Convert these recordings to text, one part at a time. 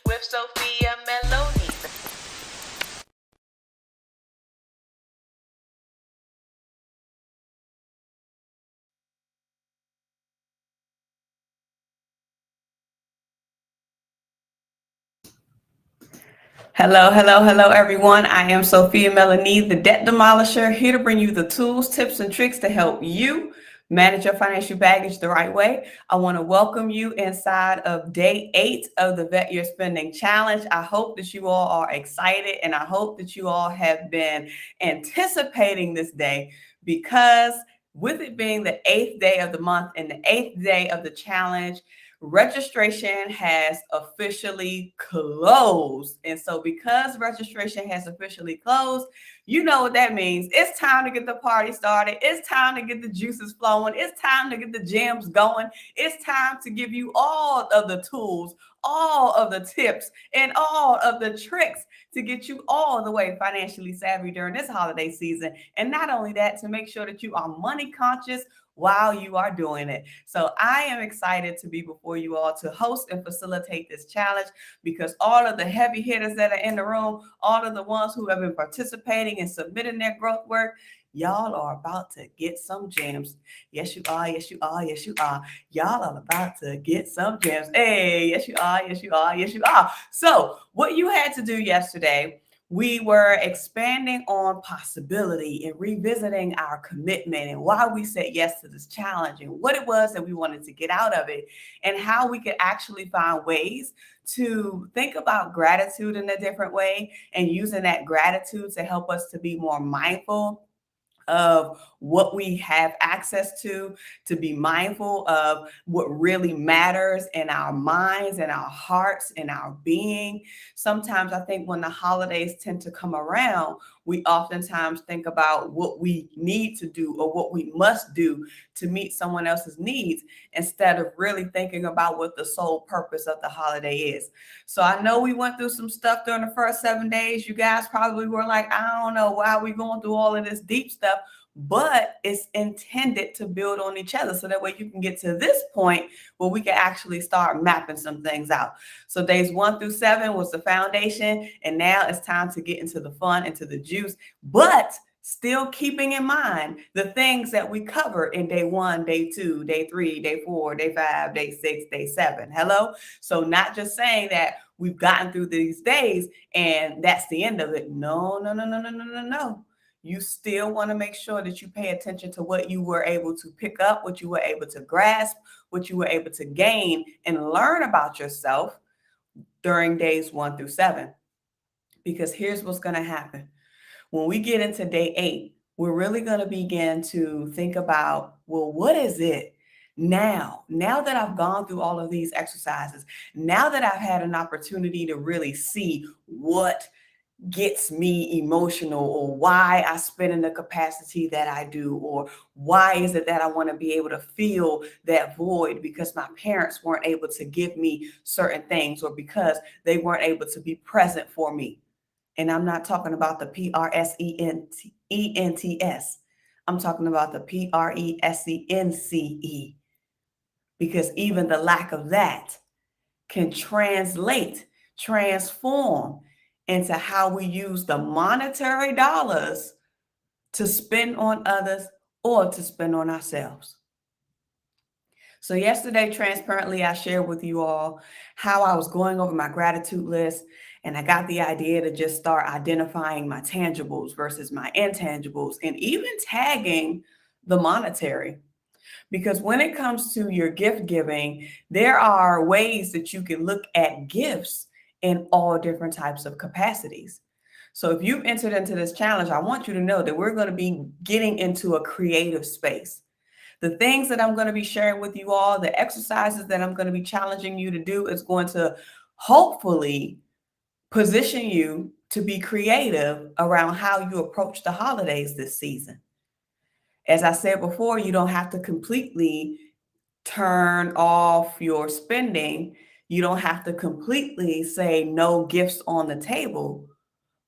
with Sophia Melone. Hello, everyone. I am Sophia Melone, the Debt Demolisher, here to bring you the tools, tips, and tricks to help you manage your financial baggage the right way. I want to welcome you inside of day 8 of the Vet Your Spending Challenge. I hope that you all are excited, and I hope that you all have been anticipating this day, because with it being the 8th day of the month and the 8th day of the challenge, registration has officially closed. And so because registration has officially closed, you know what that means. It's time to get the party started. It's time to get the juices flowing. It's time to get the gems going. It's time to give you all of the tools, all of the tips, and all of the tricks to get you all the way financially savvy during this holiday season. And not only that, to make sure that you are money conscious while you are doing it. So I am excited to be before you all to host and facilitate this challenge, because all of the heavy hitters that are in the room, all of the ones who have been participating and submitting their growth work, y'all are about to get some gems. Yes, you are. Yes, you are. Yes, you are. Y'all are about to get some gems. Hey, yes, you are. Yes, you are. Yes, you are. So what you had to do yesterday, we were expanding on possibility and revisiting our commitment and why we said yes to this challenge and what it was that we wanted to get out of it, and how we could actually find ways to think about gratitude in a different way, and using that gratitude to help us to be more mindful of what we have access to be mindful of what really matters in our minds and our hearts and our being. Sometimes I think when the holidays tend to come around, we oftentimes think about what we need to do or what we must do to meet someone else's needs, instead of really thinking about what the sole purpose of the holiday is. So I know we went through some stuff during the first 7 days. You guys probably were like, I don't know why we going through all of this deep stuff, but it's intended to build on each other, so that way you can get to this point where we can actually start mapping some things out. So days 1 through 7 was the foundation, and now it's time to get into the fun, into the juice, but still keeping in mind the things that we cover in day 1, day 2, day 3, day 4, day 5, day 6, day 7. Hello? So not just saying that we've gotten through these days and that's the end of it. No, no, no, no, no, no, no, no. You still want to make sure that you pay attention to what you were able to pick up, what you were able to grasp, what you were able to gain and learn about yourself during days 1 through 7. Because here's what's going to happen. When we get into day 8, we're really going to begin to think about, well, what is it now that I've gone through all of these exercises, now that I've had an opportunity to really see what gets me emotional, or why I spend in the capacity that I do, or why is it that I want to be able to fill that void because my parents weren't able to give me certain things, or because they weren't able to be present for me. And I'm not talking about the PRSENTS. I'm talking about the PRESENCE, because even the lack of that can transform into how we use the monetary dollars to spend on others or to spend on ourselves. So yesterday, transparently, I shared with you all how I was going over my gratitude list, and I got the idea to just start identifying my tangibles versus my intangibles, and even tagging the monetary. Because when it comes to your gift giving, there are ways that you can look at gifts in all different types of capacities. So if you've entered into this challenge, I want you to know that we're going to be getting into a creative space. The things that I'm going to be sharing with you all, the exercises that I'm going to be challenging you to do, is going to hopefully position you to be creative around how you approach the holidays this season. As I said before, you don't have to completely turn off your spending. You don't have to completely say no gifts on the table.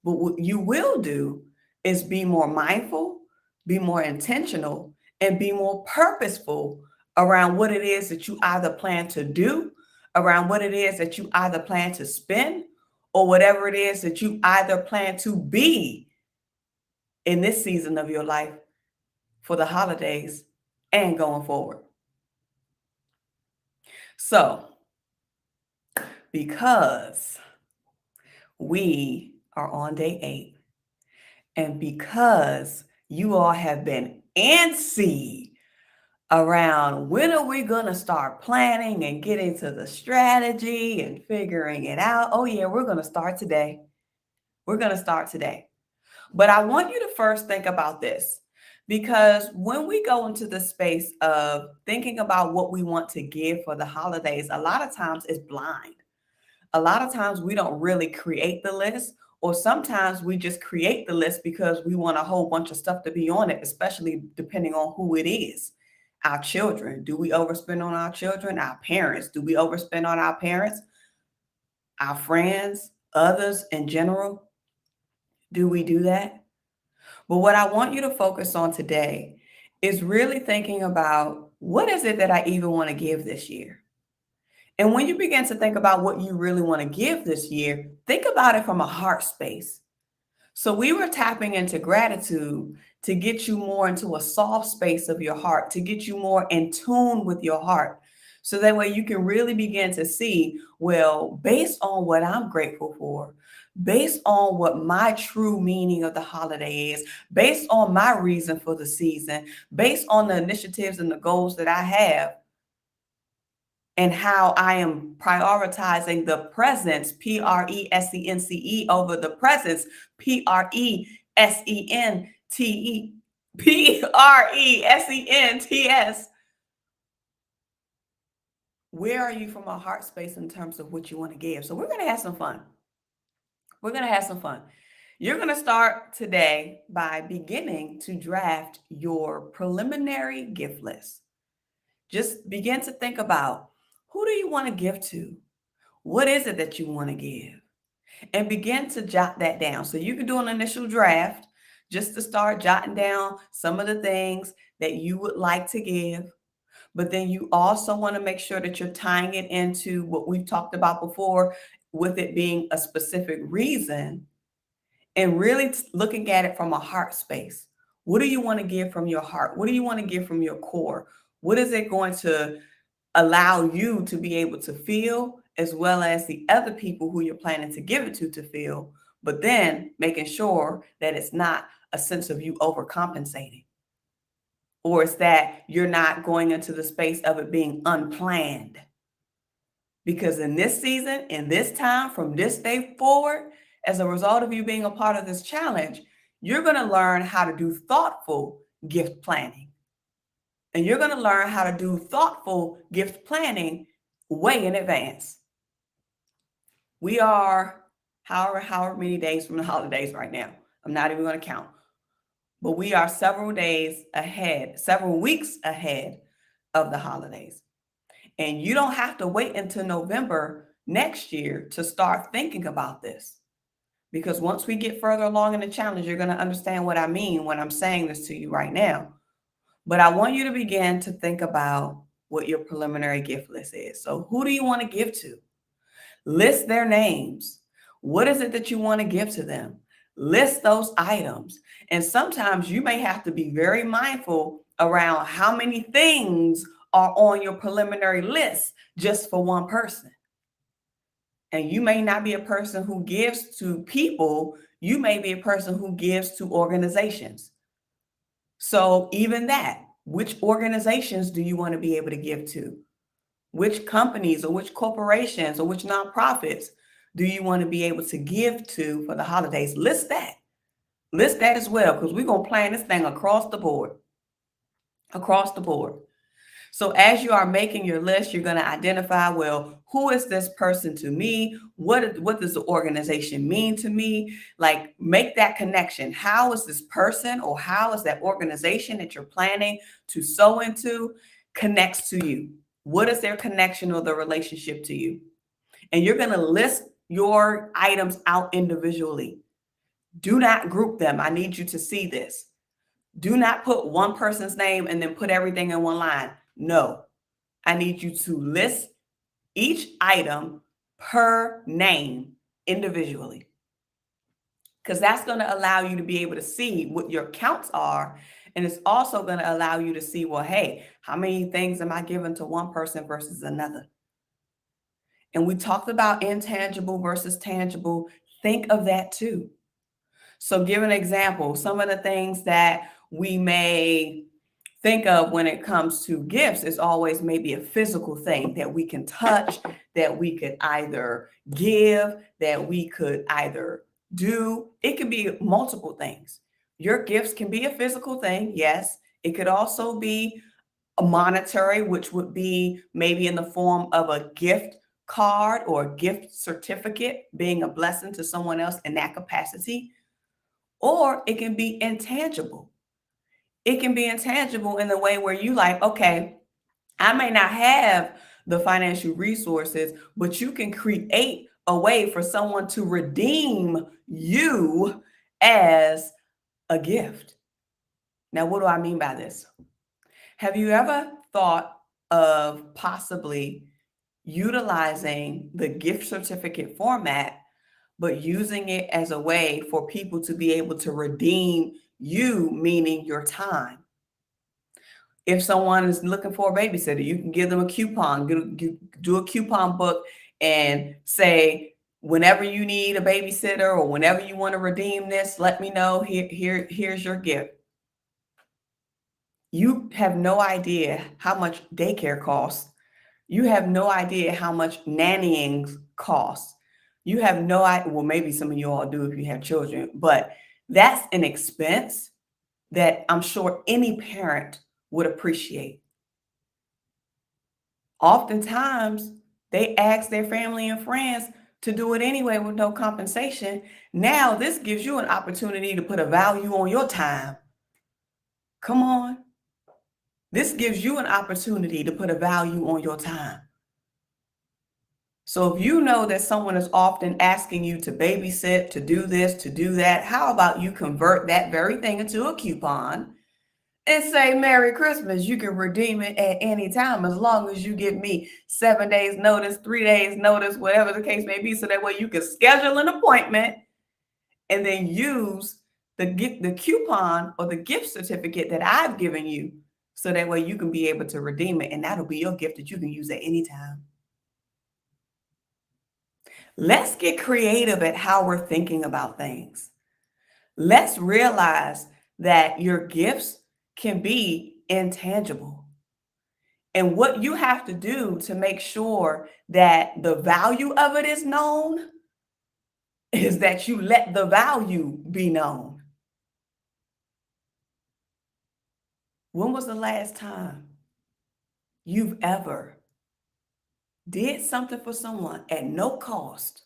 But what you will do is be more mindful, be more intentional, and be more purposeful around what it is that you either plan to do, around what it is that you either plan to spend or whatever it is that you either plan to be in this season of your life for the holidays and going forward. So, because we are on day 8, and because you all have been antsy around when are we going to start planning and getting to the strategy and figuring it out. Oh yeah, we're going to start today. We're going to start today. But I want you to first think about this, because when we go into the space of thinking about what we want to give for the holidays, a lot of times it's blind. A lot of times we don't really create the list, or sometimes we just create the list because we want a whole bunch of stuff to be on it, especially depending on who it is. Our children, do we overspend on our children? Our parents, do we overspend on our parents? Our friends, others in general, do we do that? But what I want you to focus on today is really thinking about, what is it that I even want to give this year? And when you begin to think about what you really want to give this year, think about it from a heart space. So we were tapping into gratitude to get you more into a soft space of your heart, to get you more in tune with your heart. So that way you can really begin to see, well, based on what I'm grateful for, based on what my true meaning of the holiday is, based on my reason for the season, based on the initiatives and the goals that I have, and how I am prioritizing the presence, presence, over the presence, presents. Where are you from a heart space in terms of what you want to give? So we're going to have some fun. We're going to have some fun. You're going to start today by beginning to draft your preliminary gift list. Just begin to think about, who do you want to give to? What is it that you want to give? And begin to jot that down. So you can do an initial draft just to start jotting down some of the things that you would like to give. But then you also want to make sure that you're tying it into what we've talked about before, with it being a specific reason, and really looking at it from a heart space. What do you want to give from your heart? What do you want to give from your core? What is it going to allow you to be able to feel, as well as the other people who you're planning to give it to feel, but then making sure that it's not a sense of you overcompensating, or it's that you're not going into the space of it being unplanned. Because in this season, in this time, from this day forward, as a result of you being a part of this challenge, you're going to learn how to do thoughtful gift planning. And you're going to learn how to do thoughtful gift planning way in advance. We are however many days from the holidays right now. I'm not even going to count. But we are several days ahead, several weeks ahead of the holidays. And you don't have to wait until November next year to start thinking about this. Because once we get further along in the challenge, you're going to understand what I mean when I'm saying this to you right now. But I want you to begin to think about what your preliminary gift list is. So who do you want to give to? List their names. What is it that you want to give to them? List those items. And sometimes you may have to be very mindful around how many things are on your preliminary list just for one person. And you may not be a person who gives to people. You may be a person who gives to organizations. So even that, which organizations do you want to be able to give to? Which companies or which corporations or which nonprofits do you want to be able to give to for the holidays? List that. List that as well, because we're going to plan this thing across the board. Across the board. So as you are making your list, you're going to identify, well, who is this person to me? What does the organization mean to me? Like, make that connection. How is this person, or how is that organization that you're planning to sow into connects to you? What is their connection or the relationship to you? And you're going to list your items out individually. Do not group them. I need you to see this. Do not put one person's name and then put everything in one line. No, I need you to list each item per name individually, because that's going to allow you to be able to see what your counts are. And it's also going to allow you to see, well, hey, how many things am I giving to one person versus another? And we talked about intangible versus tangible. Think of that too. So give an example. Some of the things that we may think of when it comes to gifts is always maybe a physical thing that we can touch, that we could either give, that we could either do. It could be multiple things. Your gifts can be a physical thing, yes. It could also be a monetary, which would be maybe in the form of a gift card or a gift certificate, being a blessing to someone else in that capacity. Or it can be intangible. It can be intangible in the way where you like, okay, I may not have the financial resources, but you can create a way for someone to redeem you as a gift. Now, what do I mean by this? Have you ever thought of possibly utilizing the gift certificate format, but using it as a way for people to be able to redeem you, meaning your time? If someone is looking for a babysitter, you can give them a coupon, do a coupon book and say, whenever you need a babysitter or whenever you want to redeem this, let me know. Here's your gift. You have no idea how much daycare costs. You have no idea how much nannying costs. You have no idea. Well, maybe some of you all do if you have children, but that's an expense that I'm sure any parent would appreciate. Oftentimes, they ask their family and friends to do it anyway with no compensation. Now, this gives you an opportunity to put a value on your time. Come on. This gives you an opportunity to put a value on your time. So if you know that someone is often asking you to babysit, to do this, to do that, how about you convert that very thing into a coupon and say, Merry Christmas? You can redeem it at any time as long as you give me 7 days notice, 3 days notice, whatever the case may be. So that way you can schedule an appointment and then use the coupon or the gift certificate that I've given you. So that way you can be able to redeem it. And that'll be your gift that you can use at any time. Let's get creative at how we're thinking about things. Let's realize that your gifts can be intangible. And what you have to do to make sure that the value of it is known is that you let the value be known. When was the last time you've ever did something for someone at no cost?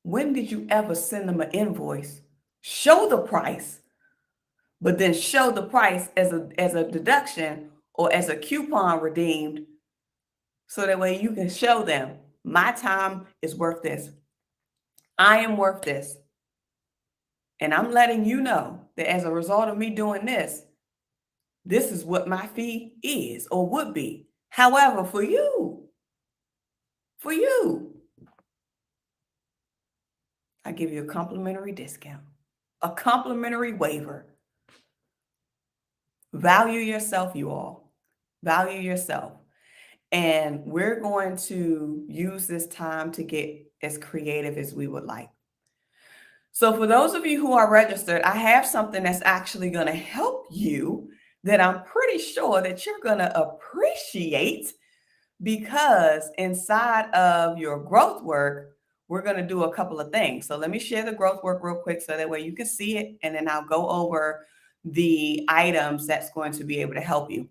When did you ever send them an invoice, show the price, but then show the price as a deduction or as a coupon redeemed, so that way you can show them my time is worth this. I am worth this. And I'm letting you know that as a result of me doing this, this is what my fee is or would be. However, for you, I give you a complimentary discount, a complimentary waiver. Value yourself, you all. Value yourself. And we're going to use this time to get as creative as we would like. So for those of you who are registered, I have something that's actually going to help you that I'm pretty sure that you're going to appreciate, because inside of your growth work, we're going to do a couple of things. So let me share the growth work real quick so that way you can see it, and then I'll go over the items that's going to be able to help you.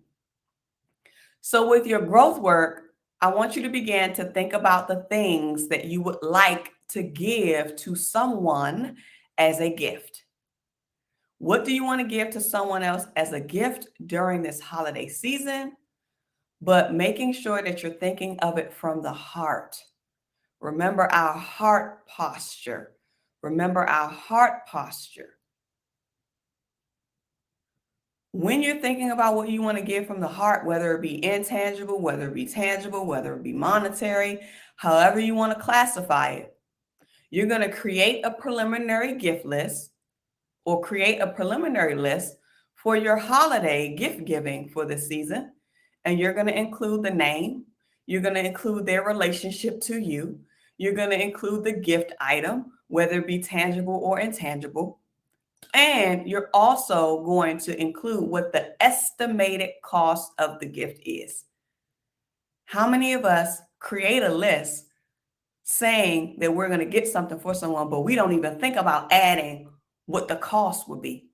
So with your growth work, I want you to begin to think about the things that you would like to give to someone as a gift. What do you want to give to someone else as a gift during this holiday season? But making sure that you're thinking of it from the heart. Remember our heart posture. Remember our heart posture. When you're thinking about what you want to give from the heart, whether it be intangible, whether it be tangible, whether it be monetary, however you want to classify it, you're going to create a preliminary gift list or create a preliminary list for your holiday gift giving for this season. And you're going to include the name. You're going to include their relationship to you. You're going to include the gift item, whether it be tangible or intangible. And you're also going to include what the estimated cost of the gift is. How many of us create a list saying that we're going to get something for someone, but we don't even think about adding what the cost would be?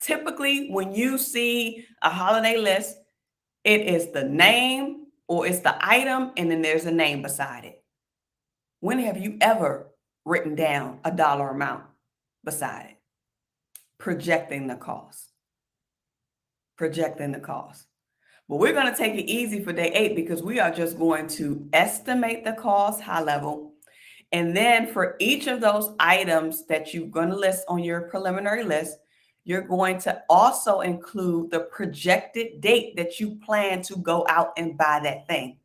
Typically, when you see a holiday list, it is the name or it's the item, and then there's a name beside it. When have you ever written down a dollar amount beside it? Projecting the cost. Projecting the cost. But we're going to take it easy for day 8 because we are just going to estimate the cost high level. And then for each of those items that you're going to list on your preliminary list, you're going to also include the projected date that you plan to go out and buy that thing.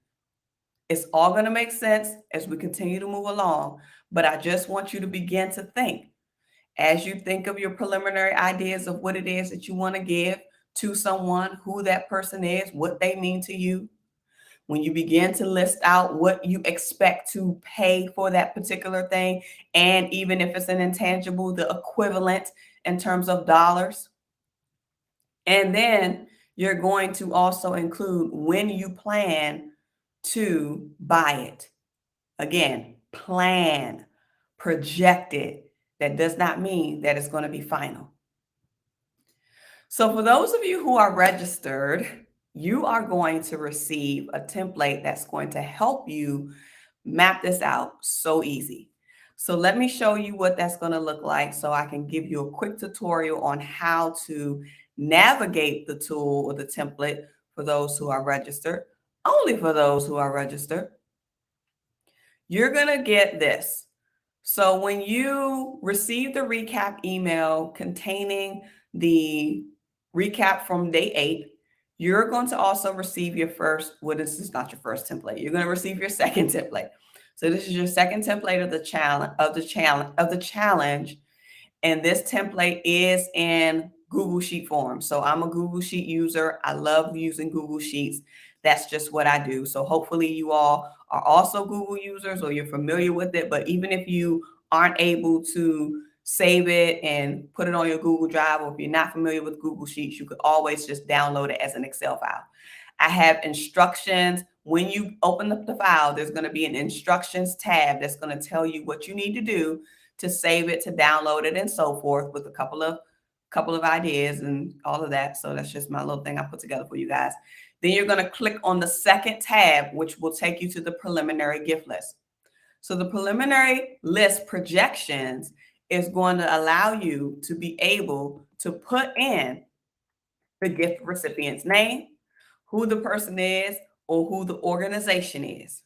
It's all going to make sense as we continue to move along, but I just want you to begin to think. As you think of your preliminary ideas of what it is that you want to give to someone, who that person is, what they mean to you, when you begin to list out what you expect to pay for that particular thing, and even if it's an intangible, the equivalent in terms of dollars. And then you're going to also include when you plan to buy it. Again, plan, project it. That does not mean that it's going to be final. So for those of you who are registered, you are going to receive a template that's going to help you map this out so easy. So let me show you what that's going to look like so I can give you a quick tutorial on how to navigate the tool or the template for those who are registered, only for those who are registered. You're going to get this. So when you receive the recap email containing the recap from day 8, you're going to also receive your first, well, this is not your first template. You're going to receive your second template. So this is your second template of the challenge. And this template is in Google Sheet form. So I'm a Google Sheet user. I love using Google Sheets. That's just what I do. So hopefully you all are also Google users or you're familiar with it. But even if you aren't able to save it and put it on your Google Drive, or if you're not familiar with Google Sheets, you could always just download it as an Excel file. I have instructions. When you open up the file, there's going to be an instructions tab that's going to tell you what you need to do to save it, to download it, and so forth, with a couple of ideas and all of that. So that's just my little thing I put together for you guys. Then you're going to click on the second tab, which will take you to the preliminary gift list. So the preliminary list projections is going to allow you to be able to put in the gift recipient's name, who the person is, or who the organization is.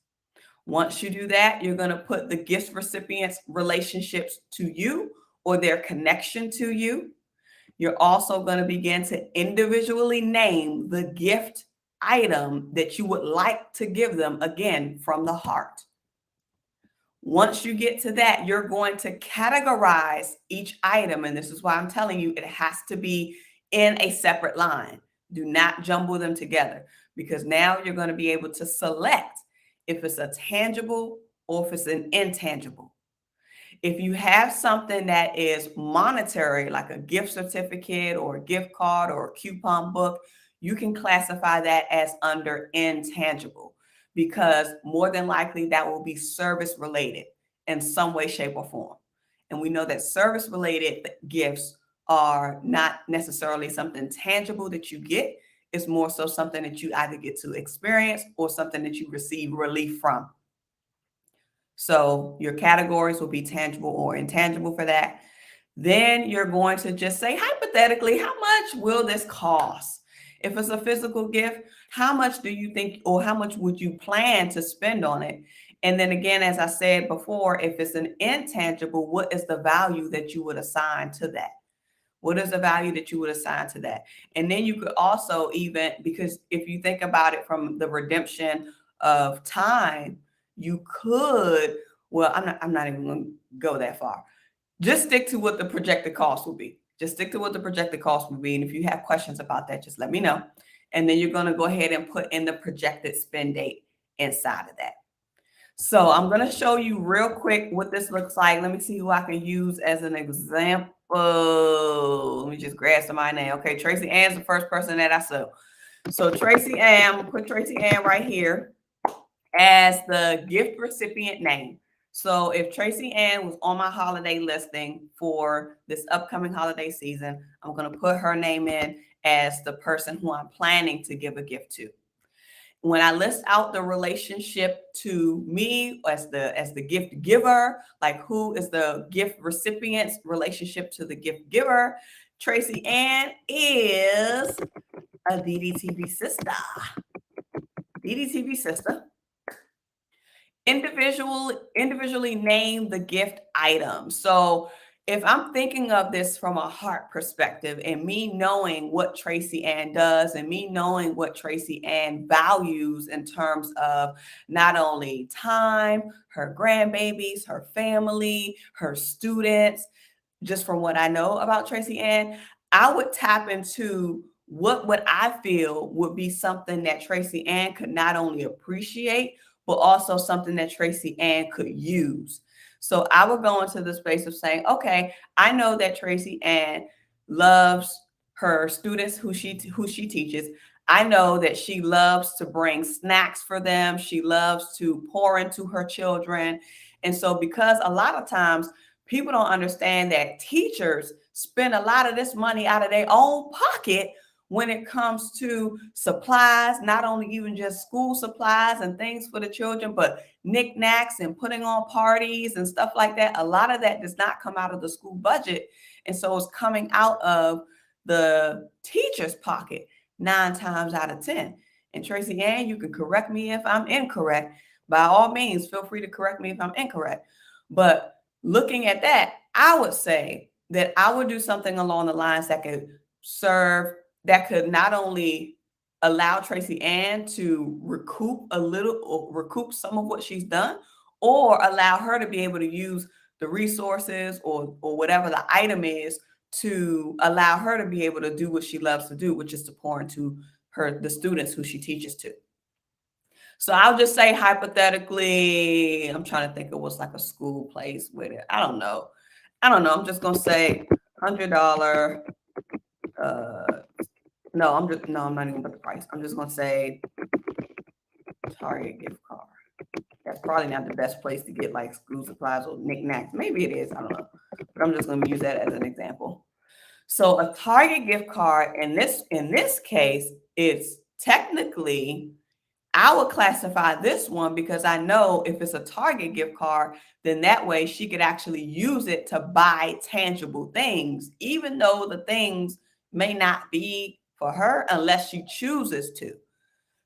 Once you do that, you're going to put the gift recipient's relationships to you or their connection to you. You're also going to begin to individually name the gift item that you would like to give them, again, from the heart. Once you get to that, you're going to categorize each item. And this is why I'm telling you, it has to be in a separate line. Do not jumble them together, because now you're going to be able to select if it's a tangible or if it's an intangible. If you have something that is monetary, like a gift certificate or a gift card or a coupon book, you can classify that as under intangible, because more than likely that will be service related in some way, shape, or form. And we know that service related gifts are not necessarily something tangible that you get. It's more so something that you either get to experience or something that you receive relief from. So your categories will be tangible or intangible for that. Then you're going to just say, hypothetically, how much will this cost? If it's a physical gift, how much do you think, or how much would you plan to spend on it? And then again, as I said before, if it's an intangible, what is the value that you would assign to that? What is the value that you would assign to that? And then you could also even, because if you think about it from the redemption of time, you could, well, I'm not even going to go that far. Just stick to what the projected cost will be. Just stick to what the projected cost will be. And if you have questions about that, just let me know. And then you're going to go ahead and put in the projected spend date inside of that. So I'm going to show you real quick what this looks like. Let me see who I can use as an example. Let me just grab somebody's name. Okay, Tracy Ann's the first person that I saw. So Tracy Ann, I'm going to put Tracy Ann right here as the gift recipient name. So if Tracy Ann was on my holiday listing for this upcoming holiday season, I'm going to put her name in as the person who I'm planning to give a gift to. When I list out the relationship to me as the gift giver, like who is the gift recipient's relationship to the gift giver, Tracy Ann is a DDTV sister. DDTV sister. Individually name the gift item. So if I'm thinking of this from a heart perspective and me knowing what Tracy Ann does and me knowing what Tracy Ann values in terms of not only time, her grandbabies, her family, her students, just from what I know about Tracy Ann, I would tap into what I feel would be something that Tracy Ann could not only appreciate, but also something that Tracy Ann could use. So I would go into the space of saying, okay, I know that Tracy Ann loves her students who she teaches. I know that she loves to bring snacks for them. She loves to pour into her children. And so because a lot of times people don't understand that teachers spend a lot of this money out of their own pocket when it comes to supplies, not only even just school supplies and things for the children, but knickknacks and putting on parties and stuff like that. A lot of that does not come out of the school budget. And so it's coming out of the teacher's pocket 9 times out of 10. And Tracy Ann, you can correct me if I'm incorrect. By all means, feel free to correct me if I'm incorrect. But looking at that, I would say that I would do something along the lines that could serve, that could not only allow Tracy Ann to recoup some of what she's done, or allow her to be able to use the resources or whatever the item is to allow her to be able to do what she loves to do, which is to pour into the students who she teaches to. So I'll just say hypothetically, I'm trying to think of what's like a school place with it. I don't know. I'm just gonna say $100. No, I'm not even put the price. I'm just gonna say Target gift card. That's probably not the best place to get like school supplies or knickknacks. Maybe it is. I don't know. But I'm just gonna use that as an example. So a Target gift card in this case, it's technically, I would classify this one because I know if it's a Target gift card, then that way she could actually use it to buy tangible things, even though the things may not be for her unless she chooses to.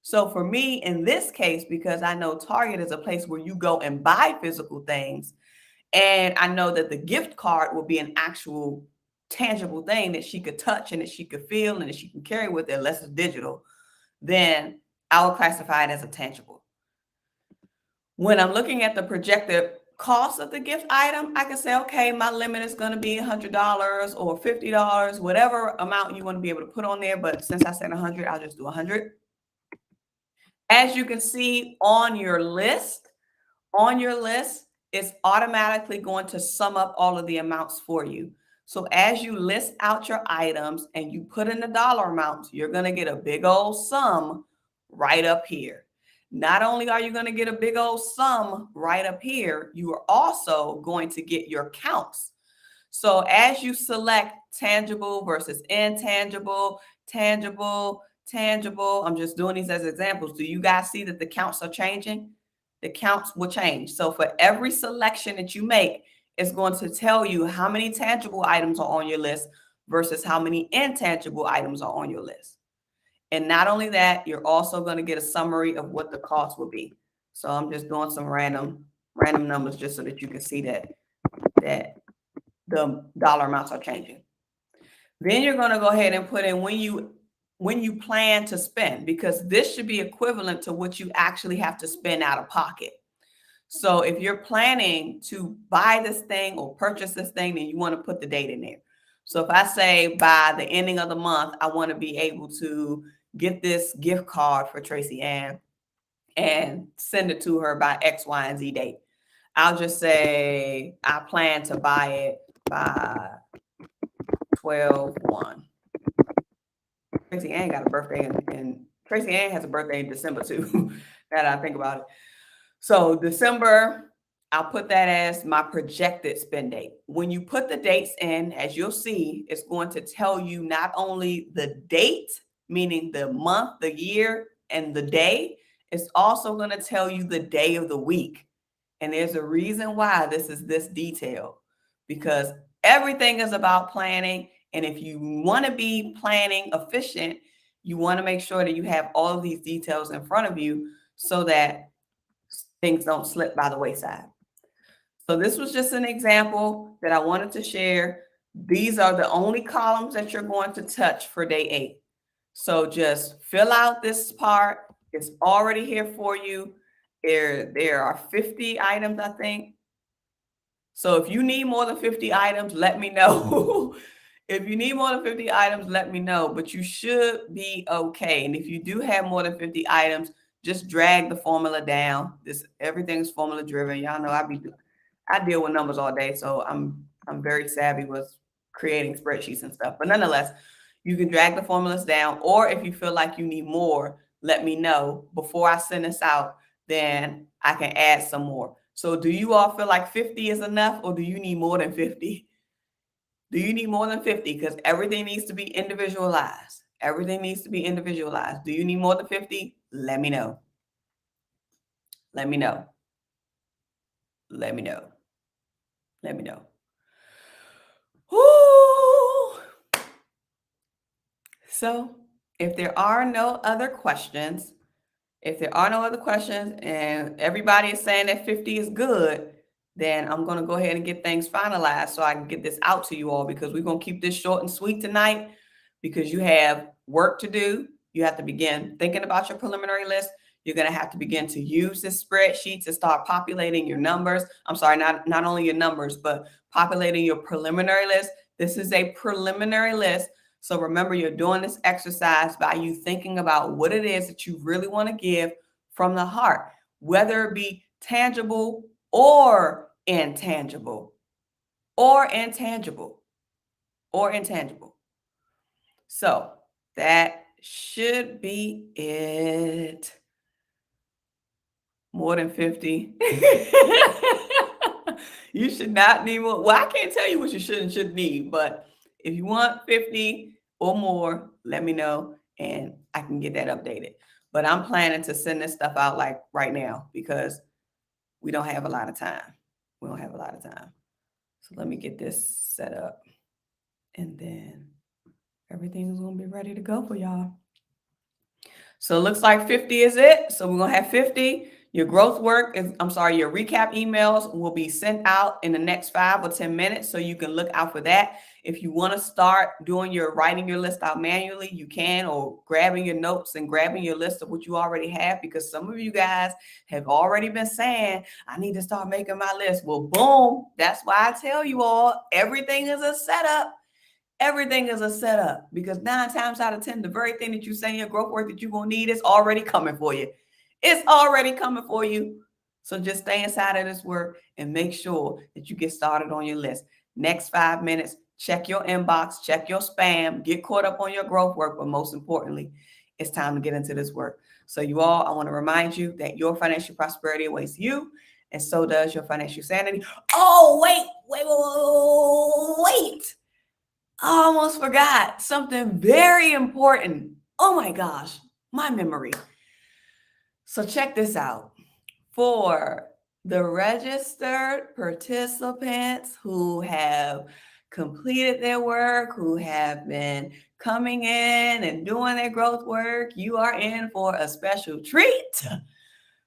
So for me, in this case, because I know Target is a place where you go and buy physical things, and I know that the gift card will be an actual tangible thing that she could touch and that she could feel and that she can carry with her, unless it's digital, then I would classify it as a tangible. When I'm looking at the projected cost of the gift item, I can say, okay, my limit is going to be $100 or $50, whatever amount you want to be able to put on there. But since I said 100, I'll just do 100. As you can see on your list, it's automatically going to sum up all of the amounts for you. So as you list out your items and you put in the dollar amounts, you're going to get a big old sum right up here. Not only are you going to get a big old sum right up here, you are also going to get your counts. So as you select tangible versus intangible, tangible, I'm just doing these as examples. Do you guys see that the counts are changing? The counts will change. So for every selection that you make, it's going to tell you how many tangible items are on your list versus how many intangible items are on your list. And not only that, you're also going to get a summary of what the cost will be. So I'm just doing some random numbers just so that you can see that the dollar amounts are changing. Then you're going to go ahead and put in when you plan to spend, because this should be equivalent to what you actually have to spend out of pocket. So if you're planning to buy this thing or purchase this thing, then you want to put the date in there. So if I say by the ending of the month, I want to be able to get this gift card for Tracy Ann and send it to her by X, Y, and Z date. I'll just say I plan to buy it by 12/1. Tracy Ann got a birthday, and Tracy Ann has a birthday in December too. Now that I think about it. So December, I'll put that as my projected spend date. When you put the dates in, as you'll see, it's going to tell you not only the date, meaning the month, the year, and the day, it's also going to tell you the day of the week. And there's a reason why this is this detailed, because everything is about planning. And if you want to be planning efficient, you want to make sure that you have all of these details in front of you so that things don't slip by the wayside. So this was just an example that I wanted to share. These are the only columns that you're going to touch for day 8. So just fill out this part. It's already here for you. There are 50 items, I think. So if you need more than 50 items, let me know. If you need more than 50 items, let me know. But you should be okay. And if you do have more than 50 items, just drag the formula down. Everything's formula driven. Y'all know I deal with numbers all day, so I'm very savvy with creating spreadsheets and stuff. But nonetheless, you can drag the formulas down, or if you feel like you need more, let me know before I send this out. Then I can add some more. So do you all feel like 50 is enough, or do you need more than 50? Do you need more than 50? Because everything needs to be individualized. Everything needs to be individualized. Do you need more than 50? Let me know. Let me know. Let me know. Let me know. Woo! So if there are no other questions, and everybody is saying that 50 is good, then I'm going to go ahead and get things finalized so I can get this out to you all, because we're going to keep this short and sweet tonight, because you have work to do. You have to begin thinking about your preliminary list. You're going to have to begin to use this spreadsheet to start populating your numbers. I'm sorry, not only your numbers, but populating your preliminary list. This is a preliminary list. So remember, you're doing this exercise by you thinking about what it is that you really want to give from the heart, whether it be tangible or intangible, or intangible, or intangible. So that should be it. More than 50. You should not need more. Well, I can't tell you what you should and shouldn't need, but if you want 50 or more, let me know and I can get that updated. But I'm planning to send this stuff out like right now, because we don't have a lot of time. We don't have a lot of time. So let me get this set up, and then everything is going to be ready to go for y'all. So it looks like 50 is it. So we're going to have 50. Your growth work your recap emails will be sent out in the next 5 or 10 minutes. So you can look out for that. If you want to start writing your list out manually, you can, or grabbing your notes and grabbing your list of what you already have, because some of you guys have already been saying, I need to start making my list. Well, boom. That's why I tell you all, everything is a setup. Everything is a setup, because 9 times out of 10, the very thing that you say in your growth work that you're going to need is already coming for you. It's already coming for you. So just stay inside of this work and make sure that you get started on your list. Next 5 minutes, check your inbox, check your spam, get caught up on your growth work. But most importantly, it's time to get into this work. So you all, I want to remind you that your financial prosperity awaits you, and so does your financial sanity. Oh, wait. I almost forgot something very important. Oh my gosh, my memory. So check this out. For the registered participants who have completed their work, who have been coming in and doing their growth work, you are in for a special treat,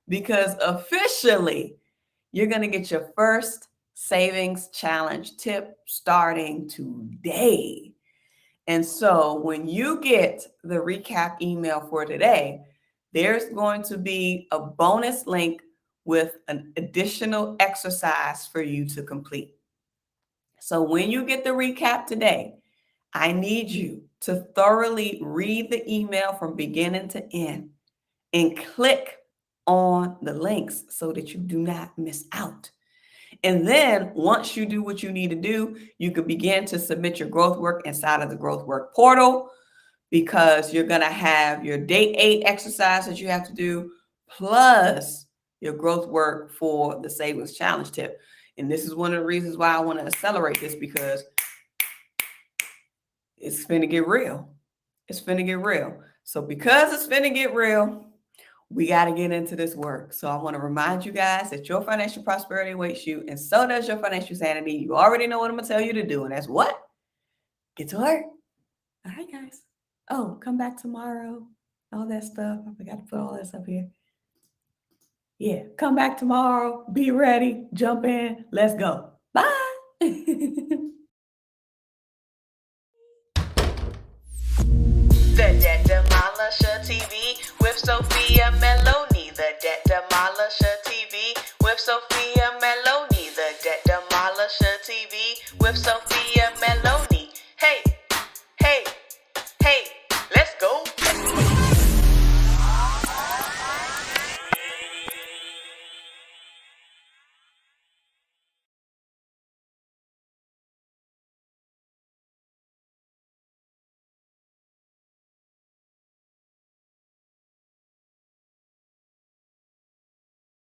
because officially you're going to get your first savings challenge tip starting today. And so when you get the recap email for today, there's going to be a bonus link with an additional exercise for you to complete. So when you get the recap today, I need you to thoroughly read the email from beginning to end and click on the links so that you do not miss out. And then once you do what you need to do, you can begin to submit your growth work inside of the growth work portal, because you're going to have your day 8 exercise that you have to do, plus your growth work for the savings challenge tip. And this is one of the reasons why I want to accelerate this, because it's finna get real. It's finna get real. So because it's finna get real, we got to get into this work. So I want to remind you guys that your financial prosperity awaits you, and so does your financial sanity. You already know what I'm going to tell you to do, and that's what? Get to work. All right, guys. Oh, come back tomorrow. All that stuff. I forgot to put all this up here. Yeah, come back tomorrow. Be ready. Jump in. Let's go. Bye. The Debt Demolisher TV with Sophia Melone. The Debt Demolisher TV with Sophia Melone. The Debt Demolisher TV with Sophia